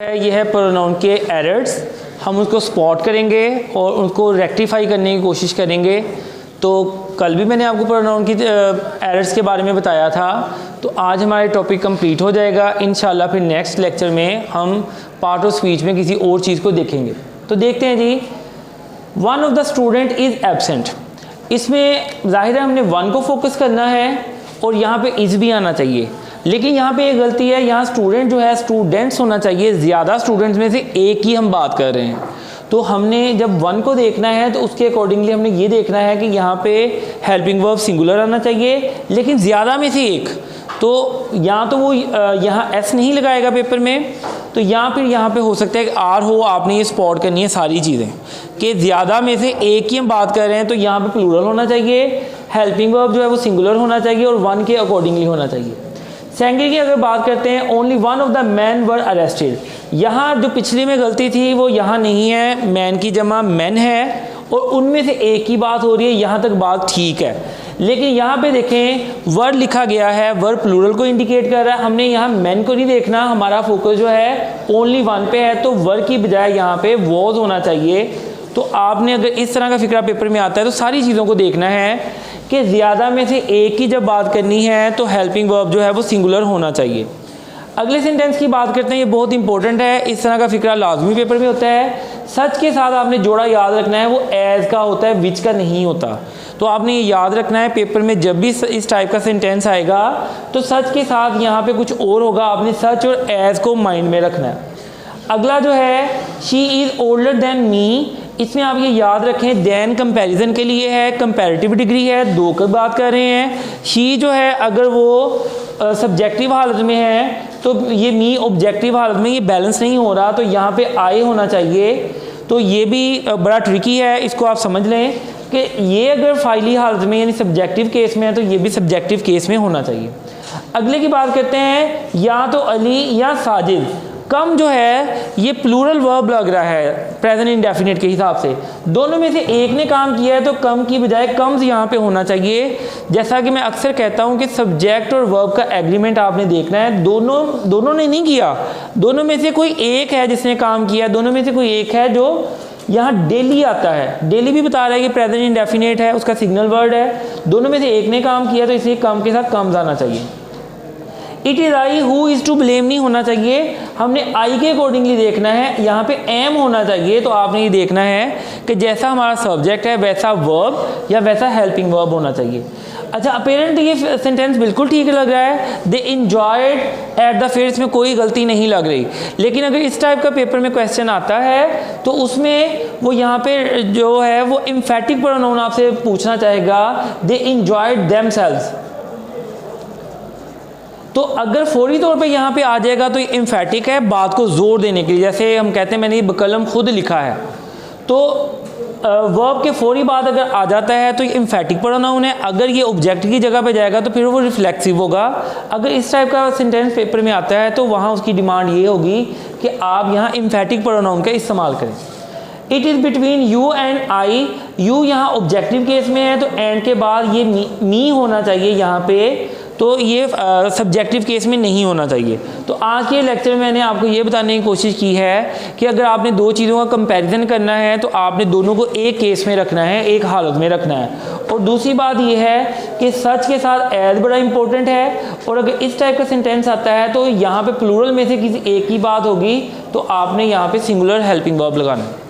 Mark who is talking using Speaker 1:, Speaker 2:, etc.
Speaker 1: ये है प्रोनाउन के एरर्स। हम उसको स्पॉट करेंगे और उनको रेक्टिफाई करने की कोशिश करेंगे। तो कल भी मैंने आपको प्रोनाउन की एरर्स के बारे में बताया था। तो आज हमारा टॉपिक कंप्लीट हो जाएगा इंशाल्लाह। फिर नेक्स्ट लेक्चर में हम पार्ट ऑफ स्पीच में किसी और चीज़ को देखेंगे। तो देखते हैं जी, one of the student is absent. इसमें ज़ाहिर है हमने वन को फोकस करना है और यहाँ पे इज़ भी आना चाहिए, लेकिन यहाँ पे एक गलती है। यहाँ स्टूडेंट जो है स्टूडेंट्स होना चाहिए, ज़्यादा स्टूडेंट्स में से एक ही हम बात कर रहे हैं। तो हमने जब वन को देखना है तो उसके अकॉर्डिंगली हमने ये देखना है कि यहाँ पे हेल्पिंग वर्ब सिंगुलर आना चाहिए, लेकिन ज़्यादा में से एक। तो यहाँ तो वो यहाँ एस नहीं लगाएगा पेपर में, तो फिर यहाँ पे हो सकता है कि आर हो। आपने ये स्पॉट करनी है सारी चीज़ें कि ज़्यादा में से एक ही हम बात कर रहे हैं। तो यहाँ पे प्लूरल होना चाहिए, हेल्पिंग वर्ब जो है वो सिंगुलर होना चाहिए और वन के अकॉर्डिंगली होना चाहिए। सेकेंड की अगर बात करते हैं, only one of the man were arrested. यहाँ जो पिछली में गलती थी वो यहाँ नहीं है, मैन की जमा मैन है और उनमें से एक की बात हो रही है। यहाँ तक बात ठीक है, लेकिन यहाँ पे देखें वर्ड लिखा गया है, वर्ड प्लूरल को इंडिकेट कर रहा है। हमने यहाँ मैन को नहीं देखना, हमारा फोकस जो है ओनली वन पे है। तो वर्ड की बजाय यहाँ पे वॉज होना चाहिए। तो आपने अगर इस तरह का फिक्रा पेपर में आता है तो सारी चीज़ों को देखना है कि ज़्यादा में से एक की जब बात करनी है तो हेल्पिंग वर्ब जो है वो सिंगुलर होना चाहिए। अगले सेंटेंस की बात करते हैं, ये बहुत इंपॉर्टेंट है। इस तरह का फिक्रा लाजमी पेपर में होता है। सच के साथ आपने जोड़ा याद रखना है, वो एज का होता है, विच का नहीं होता। तो आपने ये याद रखना है, पेपर में जब भी इस टाइप का सेंटेंस आएगा तो सच के साथ यहाँ पे कुछ और होगा। आपने सच और एज को माइंड में रखना है। अगला जो है, she is older than me. इसमें आप ये याद रखें, देन कंपैरिजन के लिए है, कंपैरेटिव डिग्री है, दो की बात कर रहे हैं। शी जो है अगर वो सब्जेक्टिव हालत में है तो ये मी ऑब्जेक्टिव हालत में, ये बैलेंस नहीं हो रहा, तो यहाँ पे आई होना चाहिए। तो ये भी बड़ा ट्रिकी है, इसको आप समझ लें कि ये अगर फाइली हालत में यानी सब्जेक्टिव केस में है तो ये भी सब्जेक्टिव केस में होना चाहिए। अगले की बात करते हैं, या तो अली या साजिद। कम जो है ये प्लूरल वर्ब लग रहा है प्रेजेंट इंडेफिनिट के हिसाब से। दोनों में से एक ने काम किया है तो कम की बजाय कम्स यहाँ पे होना चाहिए। जैसा कि मैं अक्सर कहता हूँ कि सब्जेक्ट और वर्ब का एग्रीमेंट आपने देखना है। दोनों ने नहीं किया, दोनों में से कोई एक है जिसने काम किया, दोनों में से कोई एक है जो यहाँ डेली आता है। डेली भी बता रहा है कि प्रेजेंट इंडेफिनिट है, उसका सिग्नल वर्ड है। दोनों में से एक ने काम किया तो इसलिए कम के साथ कम्स आना चाहिए। It is I who is to blame नहीं होना चाहिए, हमने आई के अकॉर्डिंगली देखना है। यहाँ पे एम होना चाहिए। तो आपने ये देखना है कि जैसा हमारा सब्जेक्ट है वैसा वर्ब या वैसा हेल्पिंग वर्ब होना चाहिए। अच्छा, अपेरेंटली ये सेंटेंस बिल्कुल ठीक लग रहा है, दे इंजॉयड एट द फेयर, इसमें कोई गलती नहीं लग रही। लेकिन अगर इस टाइप का पेपर में क्वेश्चन आता है तो उसमें वो यहाँ पे जो है वो एम्फेटिक प्रोनाउन आपसे पूछना चाहेगा, दे इंजॉयड देमसेल्व्स। तो अगर फौरी तौर पे यहाँ पे आ जाएगा तो ये एम्फेटिक है, बात को जोर देने के लिए। जैसे हम कहते हैं मैंने ये बकलम खुद लिखा है, तो वर्ब के फौरी बाद अगर आ जाता है तो ये एम्फेटिक प्रोनाउन है। अगर ये ऑब्जेक्ट की जगह पे जाएगा तो फिर वो रिफ्लेक्सिव होगा। अगर इस टाइप का सेंटेंस पेपर में आता है तो वहाँ उसकी डिमांड ये होगी कि आप यहाँ एम्फेटिक प्रोनाउन का इस्तेमाल करें। It is between you and I, you यहाँ ऑब्जेक्टिव केस में है तो एंड के बाद ये मी होना चाहिए यहाँ पे, तो ये सब्जेक्टिव केस में नहीं होना चाहिए। तो आज के लेक्चर में मैंने आपको ये बताने की कोशिश की है कि अगर आपने दो चीज़ों का कंपैरिजन करना है तो आपने दोनों को एक केस में रखना है, एक हालत में रखना है। और दूसरी बात ये है कि सच के साथ एज बड़ा इंपॉर्टेंट है। और अगर इस टाइप का सेंटेंस आता है तो यहाँ पे प्लूरल में से किसी एक की बात होगी तो आपने यहाँ पे सिंगुलर हेल्पिंग वर्ब लगाना है।